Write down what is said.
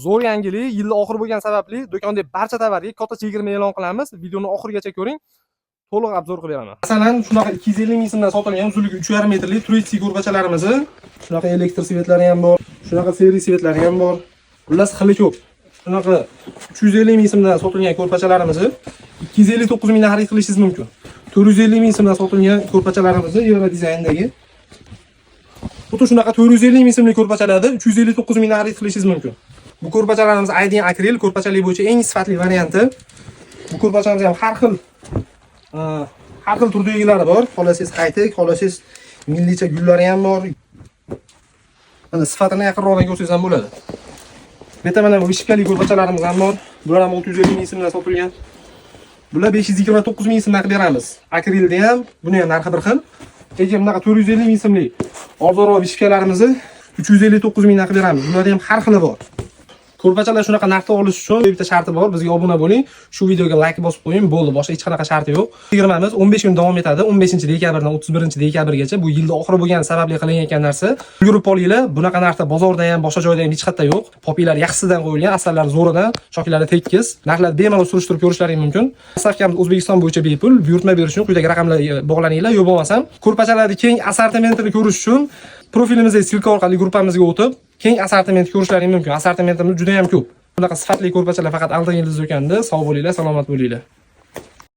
Zo'r yangilik, yilni oxiri bo'lgani sababli do'konda barcha tovarga katta chegirma e'lon qilamiz. Videoni oxirigacha ko'ring. To'liq obzor qilib beraman. Masalan, shunaqa 250 ming so'mdan sotilgan uzunligi 3,5 metrlik turistlik ko'rpachalarimizni, shunaqa elektr svetlari ham bor, shunaqa seri svetlari ham bor. Xullas, xili ko'p. Shunaqa 350 ming so'mdan sotilgan ko'rpachalarimizni 259 mingdan xarid qilishingiz mumkin. 450 ming so'mdan sotilgan ko'rpachalarimizni Yevro dizayndagi xuddi shunaqa 450 ming so'mlik ko'rpachalarni 359 mingdan xarid qilishingiz mumkin. Bu ko'rpachalarimiz Aydin akril ko'rpachalik bo'yicha eng sifatli varianti. Bu ko'rpachamiz ham har xil turdagilari bor. Xolasiz high-tech, xolasiz millicha gullari ham bor. Mana sifatini yaqinroqdan ko'rsangiz ham bo'ladi. Bu yerda mana vishkali ko'rpachalarimiz ham bor. Bular ham 650 ming so'mdan sotilgan. Bular 529 ming so'mdan qilib beramiz. Akrilda ham, buni ham narxi bir xil. Lekin bunaqa 450 ming so'mlik arzonroq vishkalarimizni 359 mingdan qilib beramiz. Bularda ham har xili bor. Ko'rpachalar shunaqa narxda olish uchun bitta sharti bor. Bizga obuna bo'ling. Shu videoga like bosib qo'ying. Bo'ldi. Boshqa hech qanaqa sharti yo'q. Chegirmamiz 15 kun davom etadi. 15-dekabrdan 31-dekabrgacha. Bu yilda oxiri bo'lgani sababli qilingan narsa. Yurib olinglar. Bunaqa narxda bozorda ham, boshqa joyda ham hech qayerda yo'q. Popiylar yaxshisidan qo'yilgan, asallar zo'ridan, shoklari tekis. Narxlar bemalol surishtirib ko'rishlaring mumkin. Stavkamiz O'zbekiston bo'yicha bepul. Buyurtma berish uchun quyidagi raqamlarga bog'laninglar. Yo'q bo'lmasam, ko'rpachalarni keng assortimentini ko'rish uchun profilimizga silka orqali gruppamizga o'tib, keng assortiment ko'rishlaring mumkin. Assortimentimiz juda ham ko'p. Bunaqa sifatli ko'rpachalar faqat Altin Yulduz do'konida. Sog' bo'linglar, salomat bo'linglar.